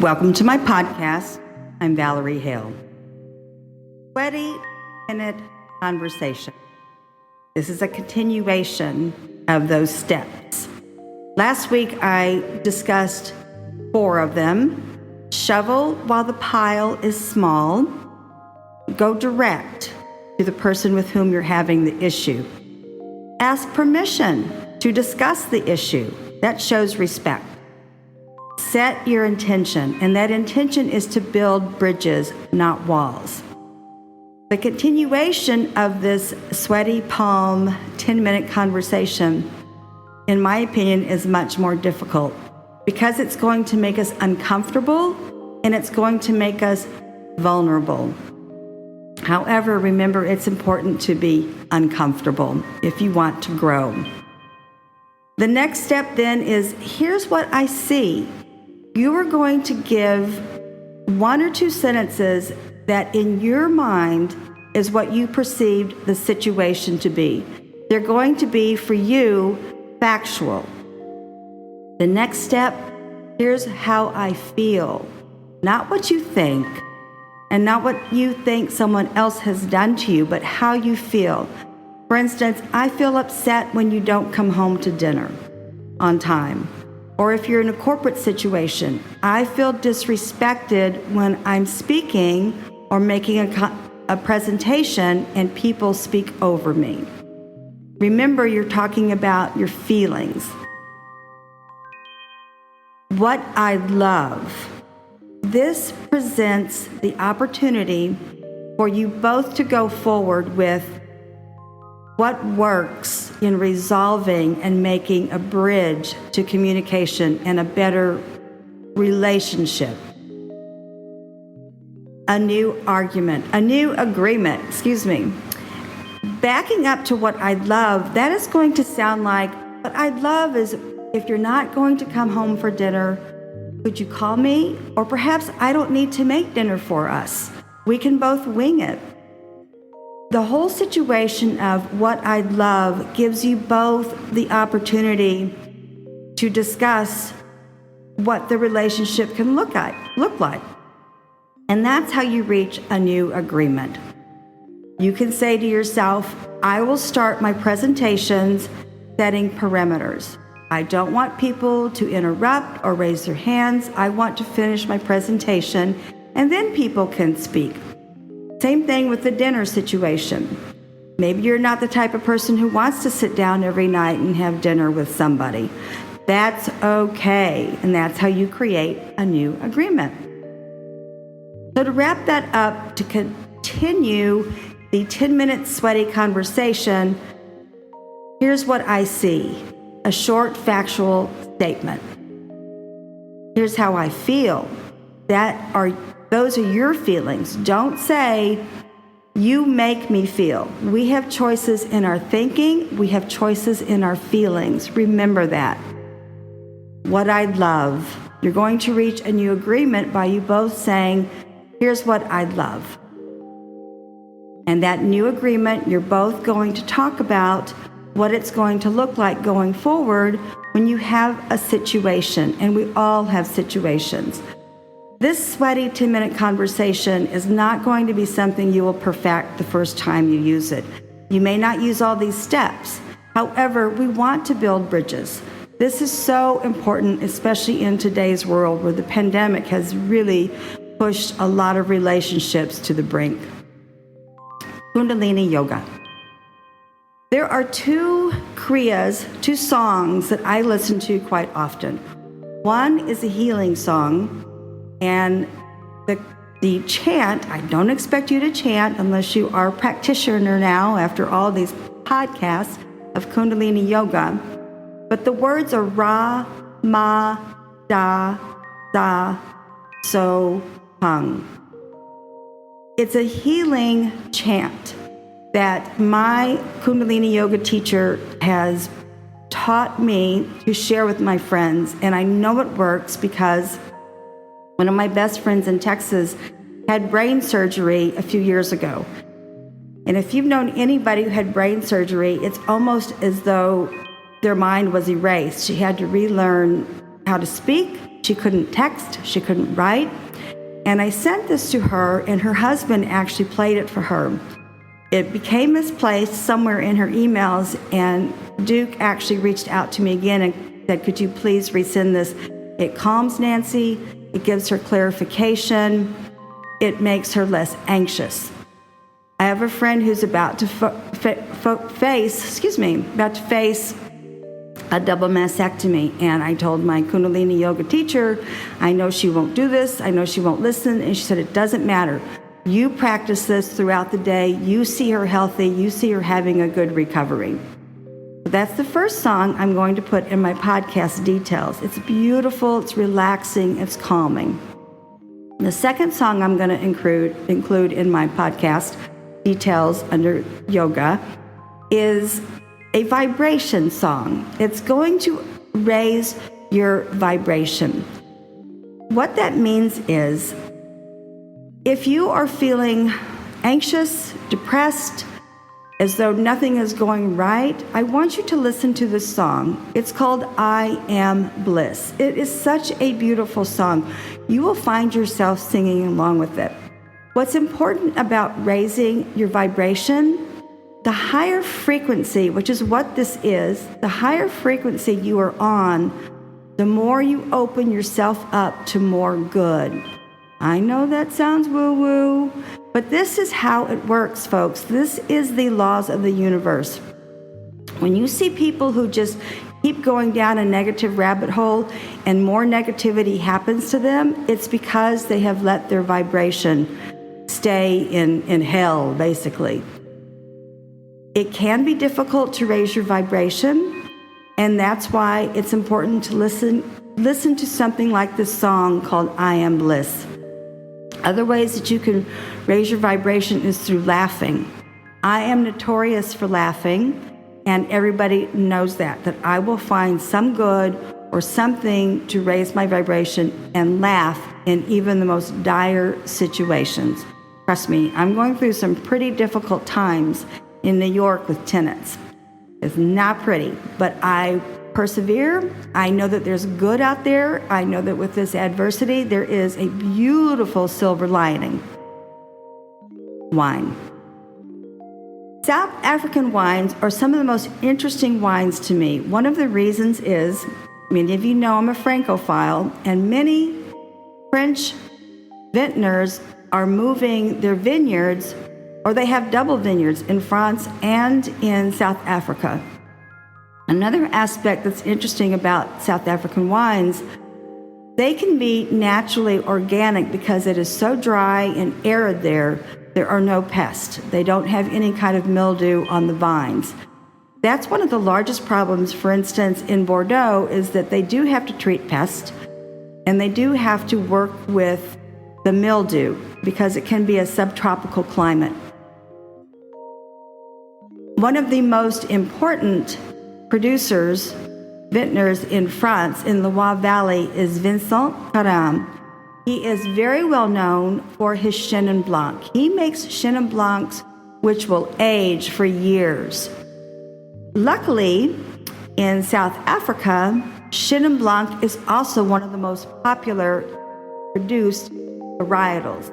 Welcome to my podcast. I'm Valerie Hale. 20-minute conversation. This is a continuation of those steps. Last week I discussed 4 of them. Shovel while the pile is small. Go direct to the person with whom you're having the issue. Ask permission to discuss the issue. That shows respect. Set your intention, and that intention is to build bridges, not walls. The continuation of this sweaty palm 10-minute conversation, in my opinion, is much more difficult because it's going to make us uncomfortable and it's going to make us vulnerable. However, remember, it's important to be uncomfortable if you want to grow. The next step then is, here's what I see. You are going to give 1 or 2 sentences that in your mind is what you perceived the situation to be. They're going to be, for you, factual. The next step, here's how I feel. Not what you think, and not what you think someone else has done to you, but how you feel. For instance, I feel upset when you don't come home to dinner on time. Or if you're in a corporate situation, I feel disrespected when I'm speaking or making a presentation and people speak over me. Remember, you're talking about your feelings. What I love. This presents the opportunity for you both to go forward with what works in resolving and making a bridge to communication and a better relationship. A new agreement. Backing up to what I love, that is going to sound like, what I love is, if you're not going to come home for dinner, could you call me? Or perhaps I don't need to make dinner for us. We can both wing it. The whole situation of what I love gives you both the opportunity to discuss what the relationship can look like. And that's how you reach a new agreement. You can say to yourself, I will start my presentations setting perimeters. I don't want people to interrupt or raise their hands. I want to finish my presentation, and then people can speak. Same thing with the dinner situation. Maybe you're not the type of person who wants to sit down every night and have dinner with somebody. That's okay, and that's how you create a new agreement. So to wrap that up, to continue the 10-minute sweaty conversation, here's what I see. A short factual statement. Here's how I feel. Those are your feelings. Don't say, you make me feel. We have choices in our thinking. We have choices in our feelings. Remember that. What I love. You're going to reach a new agreement by you both saying, here's what I love. And that new agreement, you're both going to talk about what it's going to look like going forward when you have a situation, and we all have situations. This sweaty 10-minute conversation is not going to be something you will perfect the first time you use it. You may not use all these steps. However, we want to build bridges. This is so important, especially in today's world where the pandemic has really pushed a lot of relationships to the brink. Kundalini Yoga. There are 2 kriyas, 2 songs that I listen to quite often. One is a healing song, and the chant, I don't expect you to chant unless you are a practitioner now after all these podcasts of Kundalini Yoga, but the words are Ra, Ma, Da, Sa, So, Hung. It's a healing chant that my Kundalini Yoga teacher has taught me to share with my friends, and I know it works because one of my best friends in Texas had brain surgery a few years ago. And if you've known anybody who had brain surgery, it's almost as though their mind was erased. She had to relearn how to speak. She couldn't text. She couldn't write. And I sent this to her, and her husband actually played it for her. It became misplaced somewhere in her emails, and Duke actually reached out to me again and said, could you please resend this? It calms Nancy. It gives her clarification. It makes her less anxious. I have a friend who's about to face a double mastectomy, and I told my Kundalini yoga teacher, I know she won't do this, I know she won't listen, and she said, it doesn't matter. You practice this throughout the day, you see her healthy, you see her having a good recovery. That's the first song I'm going to put in my podcast details. It's beautiful, it's relaxing, it's calming. The second song I'm going to include in my podcast details under yoga is a vibration song. It's going to raise your vibration. What that means is, if you are feeling anxious, depressed, as though nothing is going right, I want you to listen to this song. It's called I Am Bliss. It is such a beautiful song. You will find yourself singing along with it. What's important about raising your vibration, the higher frequency, which is what this is, the higher frequency you are on, the more you open yourself up to more good. I know that sounds woo-woo, but this is how it works, folks. This is the laws of the universe. When you see people who just keep going down a negative rabbit hole and more negativity happens to them, it's because they have let their vibration stay in hell, basically. It can be difficult to raise your vibration, and that's why it's important to listen to something like this song called I Am Bliss. Other ways that you can raise your vibration is through laughing. I am notorious for laughing, and everybody knows that I will find some good or something to raise my vibration and laugh in even the most dire situations. Trust me, I'm going through some pretty difficult times in New York with tenants. It's not pretty, but I persevere. I know that there's good out there. I know that with this adversity, there is a beautiful silver lining. Wine. South African wines are some of the most interesting wines to me. One of the reasons is, many of you know I'm a Francophile, and many French vintners are moving their vineyards, or they have double vineyards in France and in South Africa. Another aspect that's interesting about South African wines, they can be naturally organic because it is so dry and arid there. There are no pests. They don't have any kind of mildew on the vines. That's one of the largest problems, for instance, in Bordeaux, is that they do have to treat pests, and they do have to work with the mildew because it can be a subtropical climate. One of the most important producers, vintners in France, in Loire Valley, is Vincent Careme. He is very well known for his Chenin Blanc. He makes Chenin Blancs which will age for years. Luckily, in South Africa, Chenin Blanc is also one of the most popular produced varietals.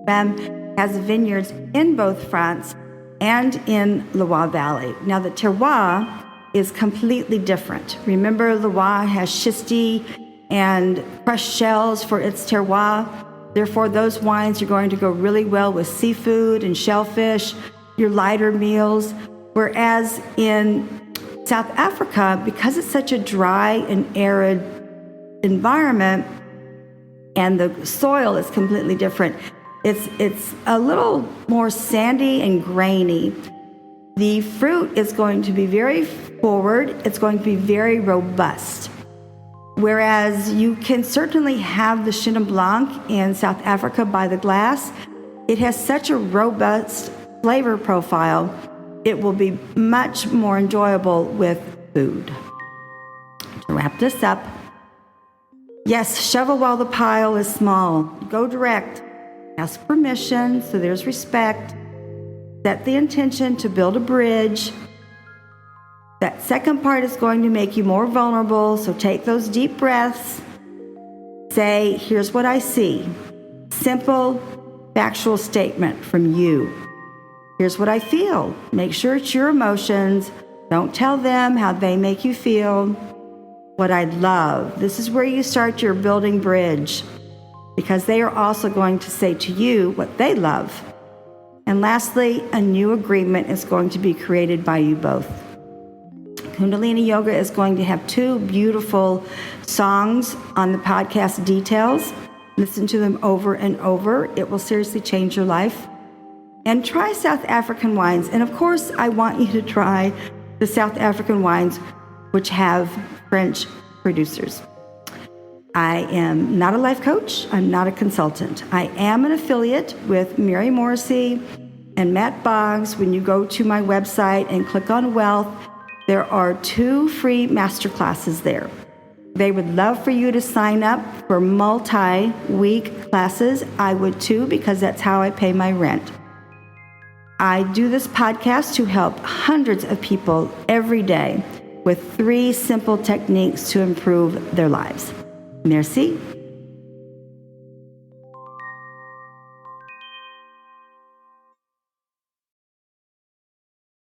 Careme has vineyards in both France and in Loire Valley. Now, the terroir is completely different. Remember, Loire has schisty and crushed shells for its terroir. Therefore, those wines are going to go really well with seafood and shellfish, your lighter meals. Whereas in South Africa, because it's such a dry and arid environment and the soil is completely different, it's a little more sandy and grainy. The fruit is going to be very forward. It's going to be very robust. Whereas you can certainly have the Chenin Blanc in South Africa by the glass, it has such a robust flavor profile, it will be much more enjoyable with food. To wrap this up, yes, shovel while the pile is small. Go direct. Ask permission, so there's respect. Set the intention to build a bridge. That second part is going to make you more vulnerable, so take those deep breaths. Say, here's what I see. Simple, factual statement from you. Here's what I feel. Make sure it's your emotions. Don't tell them how they make you feel. What I love. This is where you start your building bridge, because they are also going to say to you what they love. And lastly, a new agreement is going to be created by you both. Kundalini Yoga is going to have 2 beautiful songs on the podcast details. Listen to them over and over. It will seriously change your life. And try South African wines. And of course, I want you to try the South African wines, which have French producers. I am not a life coach. I'm not a consultant. I am an affiliate with Mary Morrissey and Matt Boggs. When you go to my website and click on Wealth, there are 2 free masterclasses there. They would love for you to sign up for multi-week classes. I would too, because that's how I pay my rent. I do this podcast to help hundreds of people every day with 3 simple techniques to improve their lives. Merci.